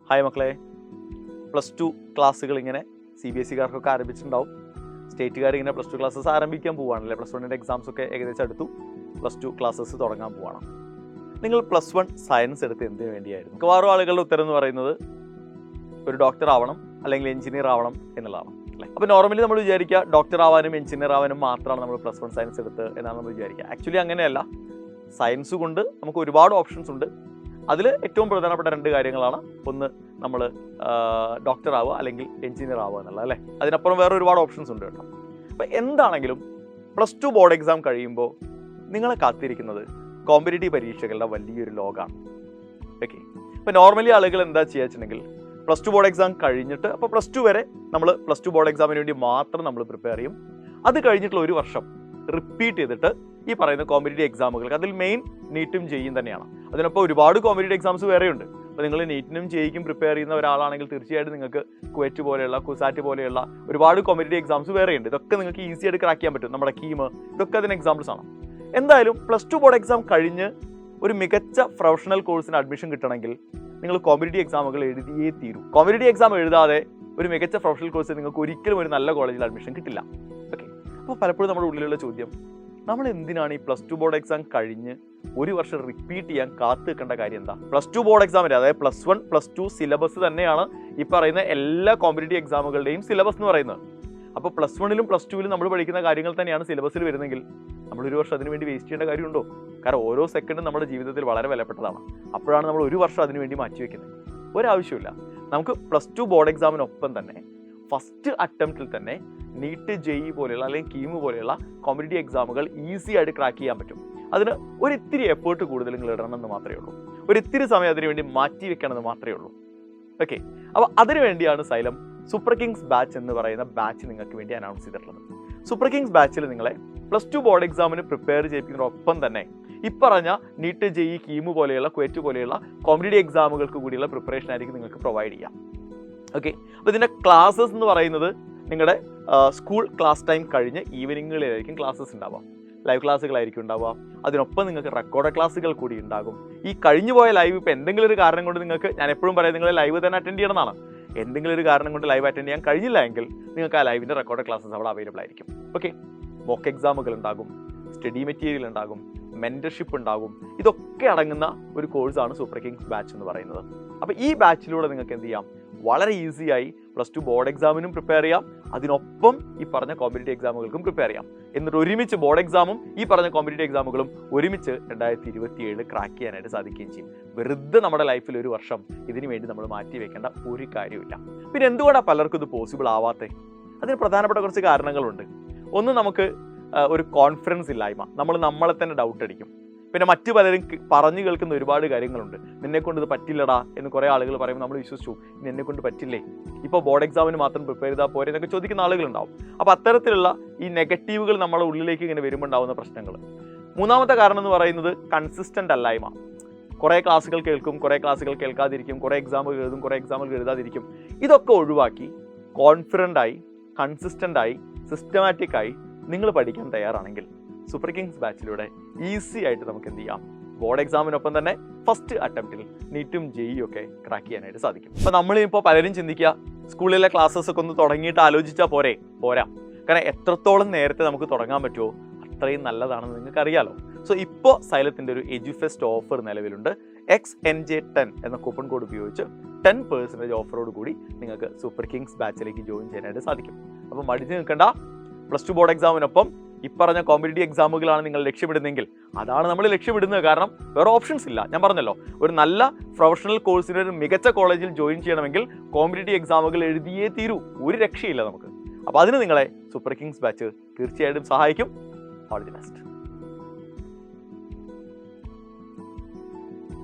Hi മക്കളെ, +2 ക്ലാസ്സുകൾ ഇങ്ങനെ CBSE-കാർക്കൊക്കെ ആരംഭിച്ചിട്ടുണ്ടാവും. സ്റ്റേറ്റുകാർ ഇങ്ങനെ +2 ക്ലാസ്സസ് ആരംഭിക്കാൻ പോവുകയാണല്ലേ. +1-ൻ്റെ എക്സാംസ് ഒക്കെ ഏകദേശം അടുത്തു. +2 ക്ലാസ്സസ് തുടങ്ങാൻ പോവുകയാണ്. നിങ്ങൾ +1 സയൻസ് എടുത്ത് എന്തിനു വേണ്ടിയായിരുന്നു? മിക്കവാറും ആളുകളുടെ ഉത്തരം എന്ന് പറയുന്നത് ഒരു ഡോക്ടർ ആവണം അല്ലെങ്കിൽ എഞ്ചിനീയർ ആവണം എന്നുള്ളതാണ് അല്ലേ. അപ്പോൾ നോർമലി നമ്മൾ വിചാരിക്കുക ഡോക്ടർ ആവാനും എഞ്ചിനീയർ ആവാനും മാത്രമാണ് നമ്മൾ +1 സയൻസ് എടുത്ത് എന്നാണ് നമ്മൾ വിചാരിക്കുക. ആക്ച്വലി അങ്ങനെയല്ല. സയൻസ് കൊണ്ട് നമുക്ക് ഒരുപാട് ഓപ്ഷൻസ് ഉണ്ട്. അതിൽ ഏറ്റവും പ്രധാനപ്പെട്ട 2 കാര്യങ്ങളാണ്. ഒന്ന്, നമ്മൾ ഡോക്ടർ ആവുക അല്ലെങ്കിൽ എഞ്ചിനീയർ ആവുക എന്നുള്ളത് അല്ലേ. അതിനപ്പുറം വേറെ ഒരുപാട് ഓപ്ഷൻസ് ഉണ്ട് കേട്ടോ. അപ്പോൾ എന്താണെങ്കിലും +2 ബോർഡ് എക്സാം കഴിയുമ്പോൾ നിങ്ങളെ കാത്തിരിക്കുന്നത് കോമ്പറ്റേറ്റീവ് പരീക്ഷകളുടെ വലിയൊരു ലോകമാണ്. ഓക്കെ, ഇപ്പോൾ നോർമലി ആളുകൾ എന്താ ചെയ്യുക വെച്ചിട്ടുണ്ടെങ്കിൽ +2 ബോർഡ് എക്സാം കഴിഞ്ഞിട്ട്, അപ്പോൾ +2 വരെ നമ്മൾ +2 ബോർഡ് എക്സാമിന് വേണ്ടി മാത്രം നമ്മൾ പ്രിപ്പയർ ചെയ്യും. അത് കഴിഞ്ഞിട്ടുള്ള ഒരു വർഷം റിപ്പീറ്റ് ചെയ്തിട്ട് ഈ പറയുന്ന കോമ്പറ്റേറ്റീവ് എക്സാമുകൾക്ക്, അതിൽ മെയിൻ നീറ്റും ജെയും തന്നെയാണ്. അതിനൊപ്പം ഒരുപാട് കോമ്പറ്റേറ്റീവ് എക്സാംസ് വേറെയുണ്ട്. അപ്പോൾ നിങ്ങൾ നീറ്റിനും ജെയ്ക്കും പ്രിപ്പയർ ചെയ്യുന്ന ഒരാളാണെങ്കിൽ തീർച്ചയായിട്ടും നിങ്ങൾക്ക് കുവൈറ്റ് പോലെയുള്ള കുസാറ്റ് പോലെയുള്ള ഒരുപാട് കോമ്പറ്റേറ്റീവ് എക്സാംസ് വേറെയുണ്ട്. ഇതൊക്കെ നിങ്ങൾക്ക് ഈസി ആയിട്ട് ക്രാക്ക് ചെയ്യാൻ പറ്റും. നമ്മുടെ കീം, ഇതൊക്കെ അതിന് എക്സാമ്പിൾസ് ആണ്. എന്തായാലും +2 ബോർഡ് എക്സാം കഴിഞ്ഞ് ഒരു മികച്ച പ്രൊഫഷണൽ കോഴ്സിന് അഡ്മിഷൻ കിട്ടണമെങ്കിൽ നിങ്ങൾ കോമ്പറ്റേറ്റീവ് എക്സാമുകൾ എഴുതിയേ തീരൂ. കോമ്പറ്റേറ്റീവ് എക്സാം എഴുതാതെ ഒരു മികച്ച പ്രൊഫഷണൽ കോഴ്സ് നിങ്ങൾക്ക് ഒരിക്കലും ഒരു നല്ല കോളേജിൽ അഡ്മിഷൻ കിട്ടില്ല. ഓക്കെ, അപ്പോൾ പലപ്പോഴും നമ്മുടെ ഉള്ളിലുള്ള ചോദ്യം, നമ്മൾ എന്തിനാണ് ഈ +2 ബോർഡ് എക്സാം കഴിഞ്ഞ് ഒരു വർഷം റിപ്പീറ്റ് ചെയ്യാൻ കാത്തു നിൽക്കേണ്ട കാര്യം എന്താ? +2 ബോർഡ് എക്സാമിൻ്റെ, അതായത് +1 +2 സിലബസ് തന്നെയാണ് ഈ പറയുന്ന എല്ലാ കോമ്പറ്റേറ്റീവ് എക്സാമുകളുടെയും സിലബസ് എന്ന് പറയുന്നത്. അപ്പോൾ +1-ലും +2-ലും നമ്മൾ പഠിക്കുന്ന കാര്യങ്ങൾ തന്നെയാണ് സിലബസിൽ വരുന്നെങ്കിൽ നമ്മൾ ഒരു വർഷം അതിന് വേണ്ടി വേസ്റ്റ് ചെയ്യേണ്ട കാര്യമുണ്ടോ? കാരണം ഓരോ സെക്കൻഡും നമ്മുടെ ജീവിതത്തിൽ വളരെ വിലപ്പെട്ടതാണ്. അപ്പോഴാണ് നമ്മൾ ഒരു വർഷം അതിന് വേണ്ടി മാറ്റിവെക്കുന്നത്. ഒരാവശ്യമില്ല. നമുക്ക് +2 ബോർഡ് എക്സാമിനൊപ്പം തന്നെ ഫസ്റ്റ് അറ്റംപ്റ്റിൽ തന്നെ നീറ്റ്, ജെഇ പോലെയുള്ള അല്ലെങ്കിൽ കീം പോലെയുള്ള കോമ്പറ്റേറ്റീവ് എക്സാമുകൾ ഈസി ആയിട്ട് ക്രാക്ക് ചെയ്യാൻ പറ്റും. അതിന് ഒരിത്തിരി എഫേർട്ട് കൂടുതൽ നിങ്ങൾ ഇടണമെന്ന് മാത്രമേ ഉള്ളൂ. ഒരിത്തിരി സമയം അതിനു വേണ്ടി മാറ്റി വെക്കണമെന്ന് മാത്രമേ ഉള്ളൂ. ഓക്കെ, അപ്പോൾ അതിനു വേണ്ടിയാണ് സൈലം സൂപ്പർ കിങ്സ് ബാച്ച് എന്ന് പറയുന്ന ബാച്ച് നിങ്ങൾക്ക് വേണ്ടി അനൗൺസ് ചെയ്തിട്ടുള്ളത്. സൂപ്പർ കിങ്സ് ബാച്ചിൽ നിങ്ങളെ +2 ബോർഡ് എക്സാമിന് പ്രിപ്പയർ ചെയ്യിപ്പിക്കുന്നതിനൊപ്പം തന്നെ ഈ പറഞ്ഞ നീറ്റ്, ജെഇ, കീം പോലെയുള്ള കുവൈറ്റ് പോലെയുള്ള കോമ്പറ്റേറ്റീവ് എക്സാമുകൾക്ക് കൂടിയുള്ള പ്രിപ്പറേഷൻ ആയിരിക്കും നിങ്ങൾക്ക് പ്രൊവൈഡ് ചെയ്യാം. ഓക്കെ, അപ്പോൾ ഇതിൻ്റെ ക്ലാസ്സസ് എന്ന് പറയുന്നത് നിങ്ങളുടെ സ്കൂൾ ക്ലാസ് ടൈം കഴിഞ്ഞ് ഈവനിങ്ങുകളിലായിരിക്കും ക്ലാസ്സസ് ഉണ്ടാവുക. ലൈവ് ക്ലാസ്സുകളായിരിക്കും ഉണ്ടാവുക. അതിനൊപ്പം നിങ്ങൾക്ക് റെക്കോർഡ് ക്ലാസ്സുകൾ കൂടി ഉണ്ടാകും. ഈ കഴിഞ്ഞു പോയ ലൈവ് ഇപ്പോൾ എന്തെങ്കിലും ഒരു കാരണം കൊണ്ട് നിങ്ങൾക്ക്, ഞാൻ എപ്പോഴും പറയുന്നത് നിങ്ങൾ ലൈവ് തന്നെ അറ്റൻഡ് ചെയ്യണമെന്നാണ്. എന്തെങ്കിലും ഒരു കാരണം കൊണ്ട് ലൈവ് അറ്റൻഡ് ചെയ്യാൻ കഴിഞ്ഞില്ല എങ്കിൽ നിങ്ങൾക്ക് ആ ലൈവിൻ്റെ റെക്കോർഡ് ക്ലാസ്സസ് അവിടെ അവൈലബിൾ ആയിരിക്കും. ഓക്കെ, മോക്ക് എക്സാമുകൾ ഉണ്ടാകും, സ്റ്റഡി മെറ്റീരിയൽ ഉണ്ടാകും, മെൻറ്റർഷിപ്പ് ഉണ്ടാകും. ഇതൊക്കെ അടങ്ങുന്ന ഒരു കോഴ്സാണ് സൂപ്പർ കിങ്സ് ബാച്ച് എന്ന് പറയുന്നത്. അപ്പോൾ ഈ ബാച്ചിലൂടെ നിങ്ങൾക്ക് എന്ത് ചെയ്യാം? വളരെ ഈസിയായി +2 ബോർഡ് എക്സാമിനും പ്രിപ്പയർ ചെയ്യാം, അതിനൊപ്പം ഈ പറഞ്ഞ കോമ്പറ്റേറ്റീവ് എക്സാമുകൾക്കും പ്രിപ്പയർ ചെയ്യാം. എന്നിട്ട് ഒരുമിച്ച് ബോർഡ് എക്സാമും ഈ പറഞ്ഞ കോമ്പറ്റേറ്റീവ് എക്സാമുകളും ഒരുമിച്ച് 2027 ക്രാക്ക് ചെയ്യാനായിട്ട് സാധിക്കുകയും ചെയ്യും. വെറുതെ നമ്മുടെ ലൈഫിൽ ഒരു വർഷം ഇതിനു വേണ്ടി നമ്മൾ മാറ്റി വെക്കേണ്ട ഒരു കാര്യമില്ല. പിന്നെ എന്തുകൊണ്ടാണ് പലർക്കും ഇത് പോസിബിൾ ആവാത്തത്? അതിന് പ്രധാനപ്പെട്ട കുറച്ച് കാരണങ്ങളുണ്ട്. ഒന്ന്, നമുക്ക് ഒരു കോൺഫിഡൻസ് ഇല്ലായ്മ. നമ്മളെ തന്നെ ഡൗട്ട് അടിക്കും. പിന്നെ മറ്റു പലരും പറഞ്ഞു കേൾക്കുന്ന ഒരുപാട് കാര്യങ്ങളുണ്ട്. നിന്നെക്കൊണ്ട് ഇത് പറ്റില്ലടാ എന്ന് കുറേ ആളുകൾ പറയുമ്പോൾ നമ്മൾ വിശ്വസിച്ചു, ഇനി എന്നെക്കൊണ്ട് പറ്റില്ലേ, ഇപ്പോൾ ബോർഡ് എക്സാമിന് മാത്രം പ്രിപ്പയർ ചെയ്താൽ പോരെ എന്നൊക്കെ ചോദിക്കുന്ന ആളുകളുണ്ടാവും. അപ്പോൾ അത്തരത്തിലുള്ള ഈ നെഗറ്റീവുകൾ നമ്മുടെ ഉള്ളിലേക്ക് ഇങ്ങനെ വരുമ്പോൾ ഉണ്ടാകുന്ന പ്രശ്നങ്ങൾ. മൂന്നാമത്തെ കാരണം എന്ന് പറയുന്നത് കൺസിസ്റ്റൻ്റ് അല്ലായ്മ. കുറേ ക്ലാസ്സുകൾ കേൾക്കും, കുറേ ക്ലാസ്സുകൾ കേൾക്കാതിരിക്കും, കുറേ എക്സാമുകൾ എഴുതും, കുറേ എക്സാമുകൾ എഴുതാതിരിക്കും. ഇതൊക്കെ ഒഴിവാക്കി കോൺഫിഡൻ്റായി, കൺസിസ്റ്റൻ്റായി, സിസ്റ്റമാറ്റിക്കായി നിങ്ങൾ പഠിക്കാൻ തയ്യാറാണെങ്കിൽ സൂപ്പർ കിങ്സ് ബാച്ചിലൂടെ ഈസി ആയിട്ട് നമുക്ക് എന്ത് ചെയ്യാം? ബോർഡ് എക്സാമിനൊപ്പം തന്നെ ഫസ്റ്റ് അറ്റംപ്റ്റിൽ നീറ്റും ജെഇയും ഒക്കെ ക്രാക്ക് ചെയ്യാനായിട്ട് സാധിക്കും. അപ്പോൾ നമ്മളിപ്പോൾ പലരും ചിന്തിക്കുക, സ്കൂളിലെ ക്ലാസ്സസ് ഒക്കെ ഒന്ന് തുടങ്ങിയിട്ട് ആലോചിച്ചാൽ പോരാ. കാരണം എത്രത്തോളം നേരത്തെ നമുക്ക് തുടങ്ങാൻ പറ്റുമോ അത്രയും നല്ലതാണെന്ന് നിങ്ങൾക്ക് അറിയാലോ. സോ ഇപ്പോൾ സൈലത്തിൻ്റെ ഒരു എഡ്യൂഫെസ്റ്റ് ഓഫർ നിലവിലുണ്ട്. XNJ10 എന്ന കൂപ്പൺ കോഡ് ഉപയോഗിച്ച് 10% ഓഫറോട് കൂടി നിങ്ങൾക്ക് സൂപ്പർ കിങ്സ് ബാച്ചിലേക്ക് ജോയിൻ ചെയ്യാനായിട്ട് സാധിക്കും. അപ്പോൾ മടിച്ച് നിൽക്കേണ്ട. +2 ബോർഡ് എക്സാമിനൊപ്പം ഈ പറഞ്ഞ കോമ്പറ്റേറ്റീവ് എക്സാമുകളാണ് നിങ്ങൾ ലക്ഷ്യമിടുന്നതെങ്കിൽ അതാണ് നമ്മൾ ലക്ഷ്യമിടുന്നത്. കാരണം വേറെ ഓപ്ഷൻസ് ഇല്ല. ഞാൻ പറഞ്ഞല്ലോ, ഒരു നല്ല പ്രൊഫഷണൽ കോഴ്സിന് ഒരു മികച്ച കോളേജിൽ ജോയിൻ ചെയ്യണമെങ്കിൽ കോമ്പറ്റേറ്റീവ് എക്സാമുകൾ എഴുതിയേ തീരൂ. ഒരു രക്ഷയില്ല നമുക്ക്. അപ്പോൾ അതിന് നിങ്ങളെ സൂപ്പർ കിങ്സ് ബാച്ച് തീർച്ചയായിട്ടും സഹായിക്കും. All the best.